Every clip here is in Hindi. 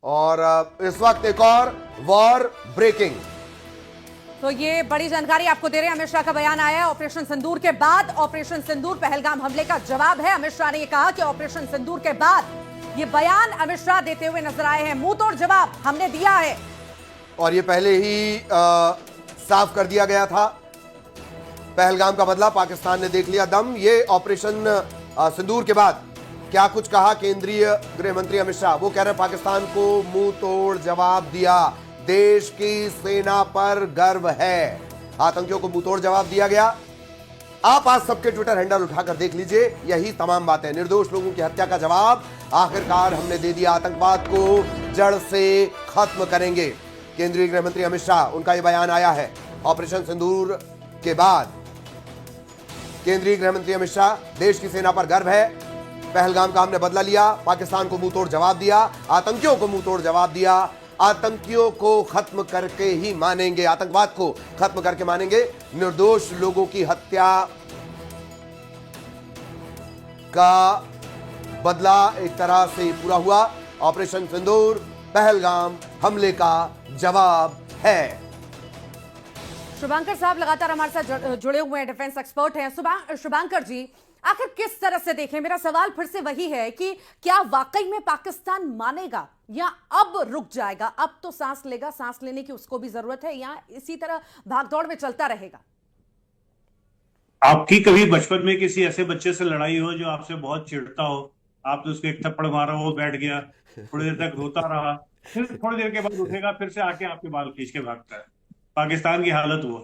और इस वक्त एक और वॉर ब्रेकिंग। तो ये बड़ी जानकारी आपको दे रहे हैं। अमित शाह का बयान आया है ऑपरेशन सिंदूर के बाद। ऑपरेशन सिंदूर पहलगाम हमले का जवाब है। अमित शाह ने कहा कि ऑपरेशन सिंदूर के बाद ये बयान अमित शाह देते हुए नजर आए हैं। मुंह तोड़ जवाब हमने दिया है और ये पहले ही साफ कर दिया गया था। पहलगाम का बदला पाकिस्तान ने देख लिया दम। ये ऑपरेशन सिंदूर के बाद क्या कुछ कहा केंद्रीय गृह मंत्री अमित शाह। वो कह रहे हैं पाकिस्तान को मुंह तोड़ जवाब दिया, देश की सेना पर गर्व है। आतंकियों को मुंह तोड़ जवाब दिया गया। आप आज सबके ट्विटर हैंडल उठाकर देख लीजिए, यही तमाम बातें। निर्दोष लोगों की हत्या का जवाब, आखिरकार हमने दे दिया, आतंकवाद को जड़ से खत्म करेंगे। केंद्रीय गृह मंत्री अमित शाह, उनका यह बयान आया है ऑपरेशन सिंदूर के बाद। केंद्रीय गृह मंत्री अमित शाह, देश की सेना पर गर्व है, पहलगाम का हमने बदला लिया, पाकिस्तान को मुंह तोड़ जवाब दिया, आतंकियों को मुंह तोड़ जवाब दिया, आतंकियों को खत्म करके ही मानेंगे, आतंकवाद को खत्म करके मानेंगे। निर्दोष लोगों की हत्या का बदला एक तरह से पूरा हुआ। ऑपरेशन सिंदूर पहलगाम हमले का जवाब है। शुभांकर साहब लगातार हमारे साथ जुड़े हुए हैं, डिफेंस एक्सपर्ट हैं। शुभांकर जी, आखिर किस तरह से देखें? मेरा सवाल फिर से वही है कि क्या वाकई में पाकिस्तान मानेगा या अब रुक जाएगा? अब तो सांस लेगा, सांस लेने की उसको भी जरूरत है, या इसी तरह भागदौड़ में चलता रहेगा? आपकी कभी बचपन में किसी ऐसे बच्चे से लड़ाई हो जो आपसे बहुत चिढ़ता हो, आपने उसको एक थप्पड़ मारा, वो बैठ गया, थोड़ी देर तक रोता रहा, फिर थोड़ी देर के बाद उठेगा, फिर से आके आपके बाल खींच के भागता है। पाकिस्तान की हालत वो।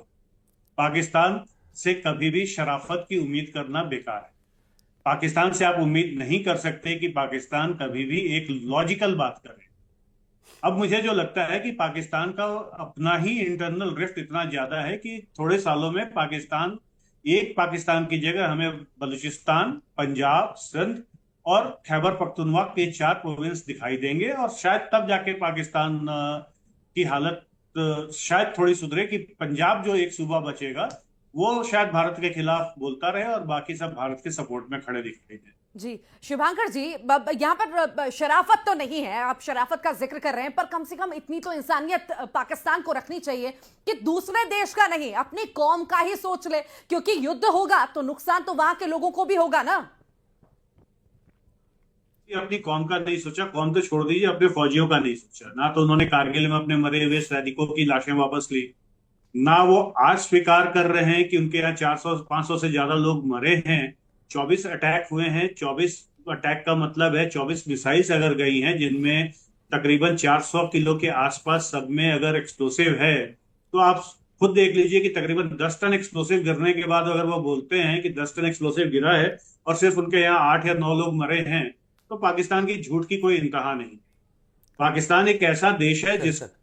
पाकिस्तान से कभी भी शराफत की उम्मीद करना बेकार है। पाकिस्तान से आप उम्मीद नहीं कर सकते कि पाकिस्तान कभी भी एक लॉजिकल बात करे। अब मुझे जो लगता है कि पाकिस्तान का अपना ही इंटरनल रिफ्ट इतना ज्यादा है कि थोड़े सालों में पाकिस्तान की जगह हमें बलूचिस्तान, पंजाब, सिंध और खैबर पख्तूनख्वा के 4 प्रोविंस दिखाई देंगे, और शायद तब जाके पाकिस्तान की हालत शायद थोड़ी सुधरे कि पंजाब जो एक सूबा बचेगा वो शायद भारत के खिलाफ बोलता रहे और बाकी सब भारत के सपोर्ट में खड़े दिखाई दे। जी शुभांकर जी, यहाँ पर शराफत तो नहीं है, आप शराफत का जिक्र कर रहे हैं, पर कम से कम इतनी तो इंसानियत पाकिस्तान को रखनी चाहिए कि दूसरे देश का नहीं, अपनी कौम का ही सोच ले, क्योंकि युद्ध होगा तो नुकसान तो वहां के लोगों को भी होगा ना। अपनी कौम का नहीं सोचा, कौम तो छोड़ दीजिए, अपने फौजियों का नहीं सोचा। ना तो उन्होंने कारगिल में अपने मरे हुए सैनिकों की लाशें वापस ली, ना वो आज स्वीकार कर रहे हैं कि उनके यहाँ 400-500 से ज्यादा लोग मरे हैं। 24 अटैक हुए हैं। 24 अटैक का मतलब है 24 मिसाइल्स अगर गई हैं, जिनमें तकरीबन 400 किलो के आसपास सब में अगर एक्सप्लोसिव है, तो आप खुद देख लीजिए कि तकरीबन 10 टन एक्सप्लोसिव गिरने के बाद अगर वो बोलते हैं कि 10 टन एक्सप्लोसिव गिरा है और सिर्फ उनके यहाँ 8 या 9 लोग मरे हैं, तो पाकिस्तान की झूठ की कोई इंतहा नहीं। पाकिस्तान एक ऐसा देश है जिसको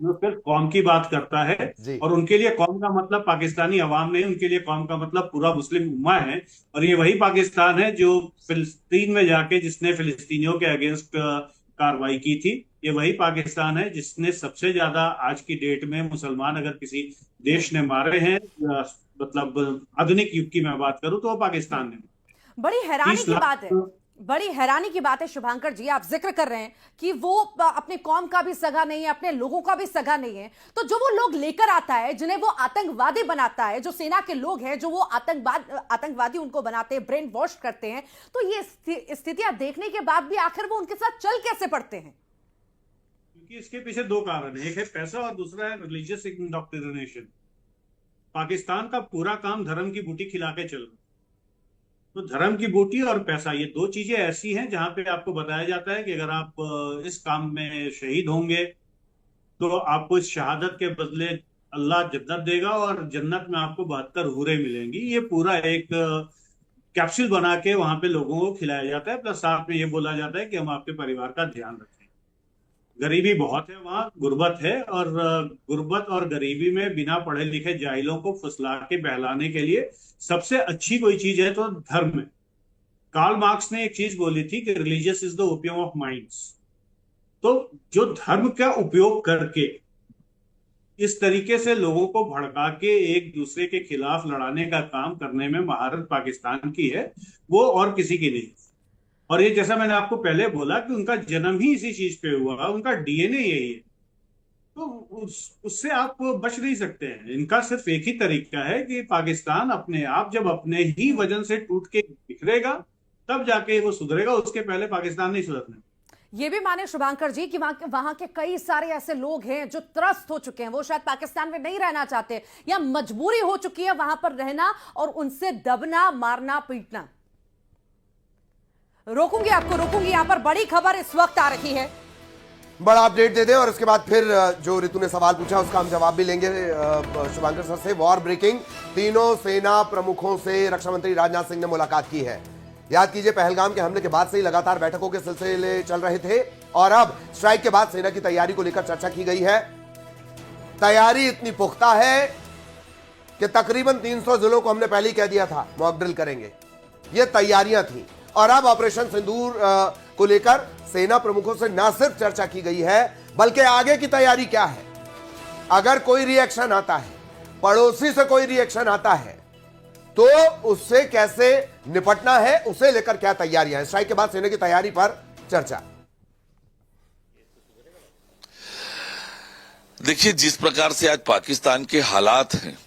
जो सिर्फ कौम की बात करता है, और उनके लिए कौम का मतलब पाकिस्तानी अवाम नहीं, उनके लिए कौम का मतलब पूरा मुस्लिम उम्मा है। और ये वही पाकिस्तान है जो फिलिस्तीन में जाके जिसने फिलिस्तीनियों के अगेंस्ट कार्रवाई की थी। ये वही पाकिस्तान है जिसने सबसे ज्यादा आज की डेट में मुसलमान अगर किसी देश ने मारे हैं, मतलब आधुनिक युग की मैं बात करूं, तो वो पाकिस्तान ने। बड़ी हैरानी की बात है, बड़ी हैरानी की बात है शुभांकर जी, आप जिक्र कर रहे हैं कि वो अपने कौम का भी सगा नहीं है, अपने लोगों का भी सगा नहीं है, तो जो वो लोग लेकर आता है, जिन्हें वो आतंकवादी बनाता है, जो सेना के लोग हैं जो वो आतंकवादी उनको बनाते हैं, ब्रेन वॉश करते हैं, तो ये स्थितियां देखने के बाद भी आखिर वो उनके साथ चल कैसे पड़ते हैं? क्योंकि इसके पीछे 2 कारण है, एक है पैसा और दूसरा है रिलीजियस इंडोक्ट्रिनेशन। पाकिस्तान का पूरा काम धर्म की बूटी खिला के चल रहा है। तो धर्म की बूटी और पैसा, ये 2 चीजें ऐसी हैं जहां पे आपको बताया जाता है कि अगर आप इस काम में शहीद होंगे तो आपको इस शहादत के बदले अल्लाह जन्नत देगा, और जन्नत में आपको 72 हूरें मिलेंगी। ये पूरा एक कैप्सूल बना के वहां पे लोगों को खिलाया जाता है, प्लस साथ में ये बोला जाता है कि हम आपके परिवार का ध्यान रखें। गरीबी बहुत है वहां, गुर्बत है, और गुर्बत और गरीबी में बिना पढ़े लिखे जाहिलों को फुसला के बहलाने के लिए सबसे अच्छी कोई चीज है तो धर्म है। कार्ल मार्क्स ने एक चीज बोली थी कि religious is the opium of minds. तो जो धर्म का उपयोग करके इस तरीके से लोगों को भड़का के एक दूसरे के खिलाफ लड़ाने का काम करने में महारत पाकिस्तान की है, वो और किसी की नहीं। और ये जैसा मैंने आपको पहले बोला कि उनका जन्म ही इसी चीज पे हुआ, उनका डीएनए यही है। तो उससे आप बच नहीं सकते हैं। इनका सिर्फ एक ही तरीका है कि पाकिस्तान अपने आप जब अपने ही वजन से टूट के बिखरेगा तब जाके वो सुधरेगा, उसके पहले पाकिस्तान नहीं सुधरने। ये भी माने शुभांकर जी कि वहां के कई सारे ऐसे लोग हैं जो त्रस्त हो चुके हैं, वो शायद पाकिस्तान में नहीं रहना चाहते या मजबूरी हो चुकी है वहां पर रहना और उनसे दबना, मारना, पीटना। रोकूंगी आपको, रोकूंगी। यहां पर बड़ी खबर इस वक्त आ रही है, बड़ा अपडेट दे दें और उसके बाद फिर जो ऋतु ने सवाल पूछा उसका हम जवाब भी लेंगे शुभांकर सर से। वॉर ब्रेकिंग, तीनों सेना प्रमुखों से रक्षा मंत्री राजनाथ सिंह ने मुलाकात की है। याद कीजिए, पहलगाम के हमले के बाद से ही लगातार बैठकों के सिलसिले चल रहे थे और अब स्ट्राइक के बाद सेना की तैयारी को लेकर चर्चा की गई है। तैयारी इतनी पुख्ता है कि तकरीबन 300 जिलों को हमने पहले ही कह दिया था मॉक ड्रिल करेंगे। ये तैयारियां थी और अब ऑपरेशन सिंदूर को लेकर सेना प्रमुखों से न सिर्फ चर्चा की गई है बल्कि आगे की तैयारी क्या है। अगर कोई रिएक्शन आता है, पड़ोसी से कोई रिएक्शन आता है, तो उससे कैसे निपटना है, उसे लेकर क्या तैयारियां हैं। स्ट्राइक के बाद सेना की तैयारी पर चर्चा। देखिए, जिस प्रकार से आज पाकिस्तान के हालात हैं,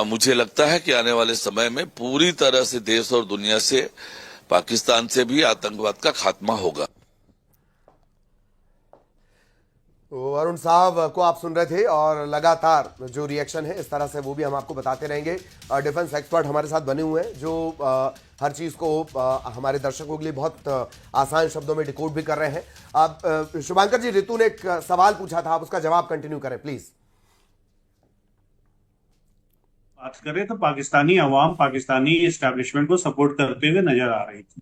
मुझे लगता है कि आने वाले समय में पूरी तरह से देश और दुनिया से, पाकिस्तान से भी आतंकवाद का खात्मा होगा। तो अरुण साहब को आप सुन रहे थे और लगातार जो रिएक्शन है इस तरह से वो भी हम आपको बताते रहेंगे। डिफेंस एक्सपर्ट हमारे साथ बने हुए हैं जो हर चीज को हमारे दर्शकों के लिए बहुत आसान शब्दों में डिकोड भी कर रहे हैं। अब शुभांकर जी, ऋतु ने एक सवाल पूछा था, आप उसका जवाब कंटिन्यू करें प्लीज। बात करें तो पाकिस्तानी अवाम पाकिस्तानी एस्टैब्लिशमेंट को सपोर्ट करते हुए नजर आ रही थी,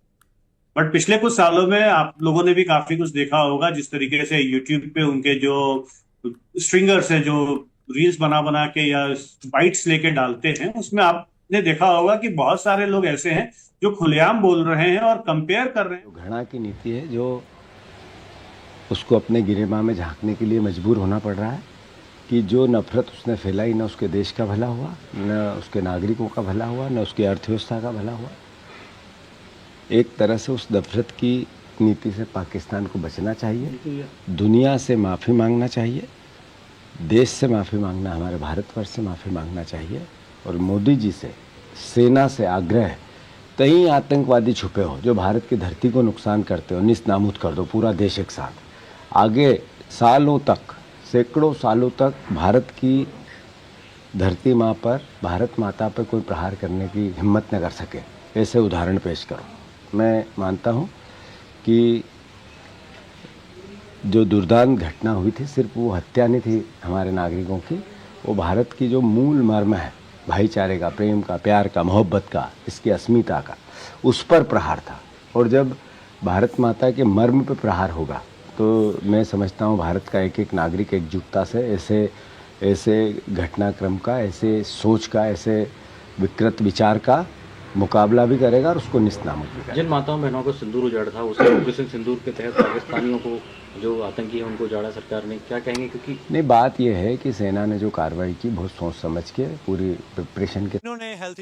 बट पिछले कुछ सालों में आप लोगों ने भी काफी कुछ देखा होगा। जिस तरीके से यूट्यूब पे उनके जो स्ट्रिंगर्स हैं, जो रील्स बना बना के या बाइट्स लेके डालते हैं, उसमें आपने देखा होगा कि बहुत सारे लोग ऐसे हैं जो खुलेआम बोल रहे हैं और कंपेयर कर रहे हैं। घृणा की नीति है जो उसको अपने गिरेबान में झांकने के लिए मजबूर होना पड़ रहा है कि जो नफरत उसने फैलाई, न उसके देश का भला हुआ, न उसके नागरिकों का भला हुआ, न उसकी अर्थव्यवस्था का भला हुआ। एक तरह से उस नफरत की नीति से पाकिस्तान को बचना चाहिए, दुनिया से माफ़ी मांगना चाहिए, देश से माफ़ी मांगना, हमारे भारतवर्ष से माफ़ी मांगना चाहिए। और मोदी जी से, सेना से आग्रह है, कहीं आतंकवादी छुपे हो जो भारत की धरती को नुकसान करते हो, निस्तामूद कर दो पूरा देश एक साथ। आगे सालों तक, सैकड़ों सालों तक भारत की धरती माँ पर, भारत माता पर कोई प्रहार करने की हिम्मत न कर सके, ऐसे उदाहरण पेश करो। मैं मानता हूँ कि जो दुर्दांत घटना हुई थी, सिर्फ वो हत्या नहीं थी हमारे नागरिकों की, वो भारत की जो मूल मर्म है, भाईचारे का, प्रेम का, प्यार का, मोहब्बत का, इसकी अस्मिता का, उस पर प्रहार था। और जब भारत माता के मर्म पर प्रहार होगा तो मैं समझता हूँ भारत का एक एक नागरिक एकजुटता से ऐसे घटनाक्रम का, ऐसे सोच का, ऐसे विकृत विचार का मुकाबला भी करेगा और उसको निस्तामूद भी करेगा। जिन माताओं बहनों को सिंदूर उजाड़ा था, उसे ऑपरेशन सिंदूर के तहत पाकिस्तानियों को, जो आतंकी है, उनको उजाड़ा सरकार ने, क्या कहेंगे? क्योंकि नहीं, बात यह है कि सेना ने जो कार्रवाई की बहुत सोच समझ के, पूरी प्रिपरेशन के। इन्होंने हेल्थ